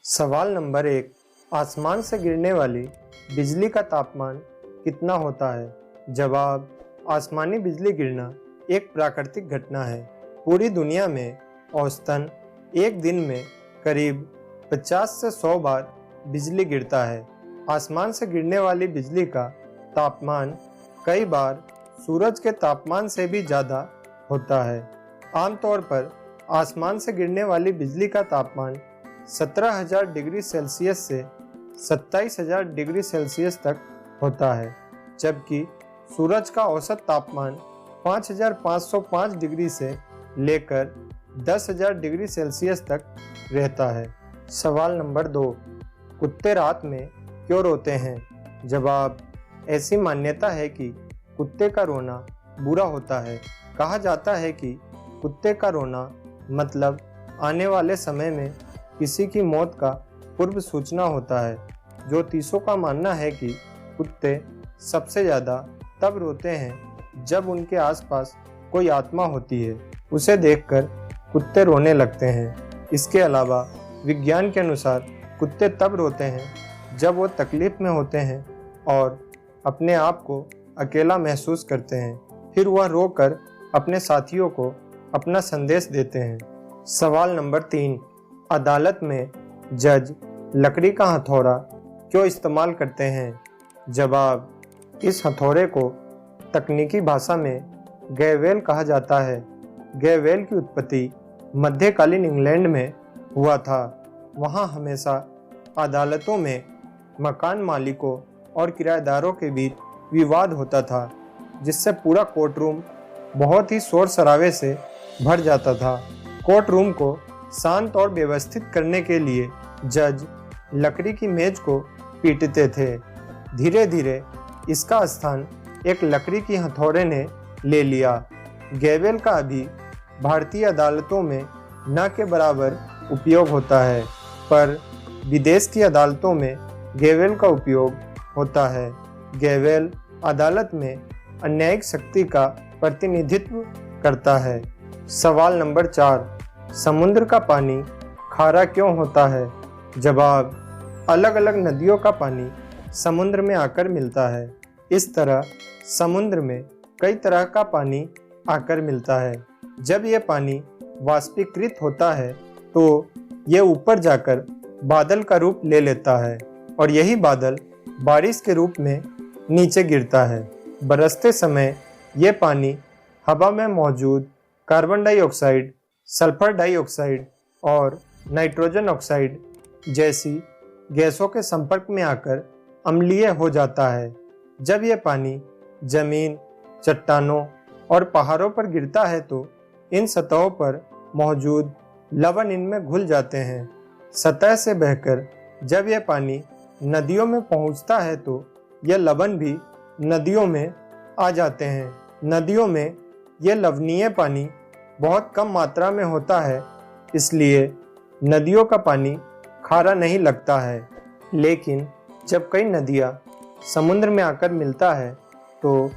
सवाल नंबर 1। आसमान से गिरने वाली बिजली का तापमान कितना होता है? जवाब: आसमानी बिजली गिरना एक प्राकृतिक घटना है। पूरी दुनिया में औसतन एक दिन में करीब 50 से 100 बार बिजली गिरता है। आसमान से गिरने वाली बिजली का तापमान कई बार सूरज के तापमान से भी ज़्यादा होता है। आमतौर पर आसमान से गिरने वाली बिजली का तापमान 17,000 डिग्री सेल्सियस से 27,000 डिग्री सेल्सियस तक होता है, जबकि सूरज का औसत तापमान 5,505 डिग्री से लेकर 10,000 डिग्री सेल्सियस तक रहता है। सवाल नंबर 2। कुत्ते रात में क्यों रोते हैं? जवाब: ऐसी मान्यता है कि कुत्ते का रोना बुरा होता है। कहा जाता है कि कुत्ते का रोना मतलब आने वाले समय में किसी की मौत का पूर्व सूचना होता है। ज्योतिषों का मानना है कि कुत्ते सबसे ज़्यादा तब रोते हैं जब उनके आसपास कोई आत्मा होती है। उसे देखकर कुत्ते रोने लगते हैं। इसके अलावा विज्ञान के अनुसार कुत्ते तब रोते हैं जब वो तकलीफ में होते हैं और अपने आप को अकेला महसूस करते हैं। फिर वह रोकर अपने साथियों को अपना संदेश देते हैं। सवाल नंबर 3। अदालत में जज लकड़ी का हथौड़ा क्यों इस्तेमाल करते हैं? जवाब: इस हथौड़े को तकनीकी भाषा में गैवेल कहा जाता है। गैवेल की उत्पत्ति मध्यकालीन इंग्लैंड में हुआ था। वहाँ हमेशा अदालतों में मकान मालिकों और किराएदारों के बीच विवाद होता था, जिससे पूरा कोर्टरूम बहुत ही शोर शराबे से भर जाता था। कोर्टरूम को शांत और व्यवस्थित करने के लिए जज लकड़ी की मेज को पीटते थे। धीरे धीरे इसका स्थान एक लकड़ी की हथौड़े ने ले लिया। गैवेल का अभी भारतीय अदालतों में न के बराबर उपयोग होता है, पर विदेश की अदालतों में गैवेल का उपयोग होता है। गैवेल अदालत में अन्यायिक शक्ति का प्रतिनिधित्व करता है। सवाल नंबर 4। समुद्र का पानी खारा क्यों होता है? जवाब: अलग अलग नदियों का पानी समुद्र में आकर मिलता है। इस तरह समुद्र में कई तरह का पानी आकर मिलता है। जब यह पानी वाष्पीकृत होता है तो यह ऊपर जाकर बादल का रूप ले लेता है और यही बादल बारिश के रूप में नीचे गिरता है। बरसते समय यह पानी हवा में मौजूद कार्बन डाइऑक्साइड, सल्फर डाइऑक्साइड और नाइट्रोजन ऑक्साइड जैसी गैसों के संपर्क में आकर अम्लीय हो जाता है। जब यह पानी जमीन, चट्टानों और पहाड़ों पर गिरता है तो इन सतहों पर मौजूद लवण इनमें घुल जाते हैं। सतह से बहकर जब यह पानी नदियों में पहुंचता है तो यह लवण भी नदियों में आ जाते हैं। नदियों में यह लवणीय पानी बहुत कम मात्रा में होता है, इसलिए नदियों का पानी खारा नहीं लगता है। लेकिन जब कई नदियाँ समुद्र में आकर मिलता है तो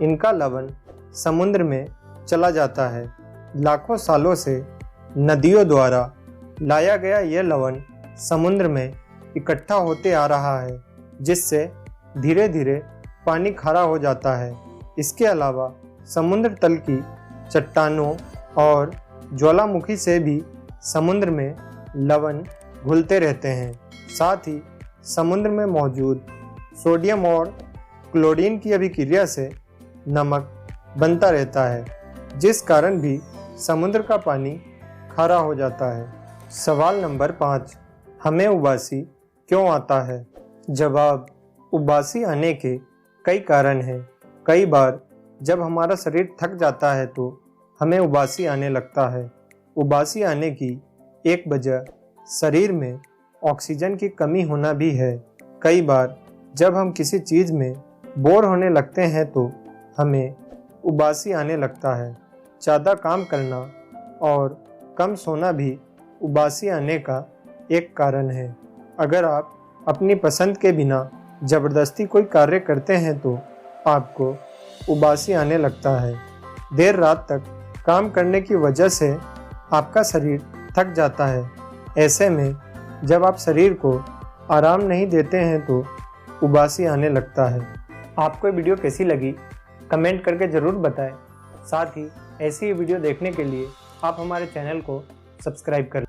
इनका लवण समुद्र में चला जाता है। लाखों सालों से नदियों द्वारा लाया गया यह लवण समुद्र में इकट्ठा होते आ रहा है, जिससे धीरे धीरे पानी खारा हो जाता है। इसके अलावा समुद्र तल की चट्टानों और ज्वालामुखी से भी समुद्र में लवण घुलते रहते हैं। साथ ही समुद्र में मौजूद सोडियम और क्लोरीन की अभिक्रिया से नमक बनता रहता है, जिस कारण भी समुद्र का पानी खारा हो जाता है। सवाल नंबर 5। हमें उबासी क्यों आता है? जवाब: उबासी आने के कई कारण हैं। कई बार जब हमारा शरीर थक जाता है तो हमें उबासी आने लगता है। उबासी आने की एक वजह शरीर में ऑक्सीजन की कमी होना भी है। कई बार जब हम किसी चीज़ में बोर होने लगते हैं तो हमें उबासी आने लगता है। ज़्यादा काम करना और कम सोना भी उबासी आने का एक कारण है। अगर आप अपनी पसंद के बिना ज़बरदस्ती कोई कार्य करते हैं तो आपको उबासी आने लगता है। देर रात तक काम करने की वजह से आपका शरीर थक जाता है। ऐसे में जब आप शरीर को आराम नहीं देते हैं तो उबासी आने लगता है। आपको ये वीडियो कैसी लगी कमेंट करके ज़रूर बताएं। साथ ही ऐसी ही वीडियो देखने के लिए आप हमारे चैनल को सब्सक्राइब करें।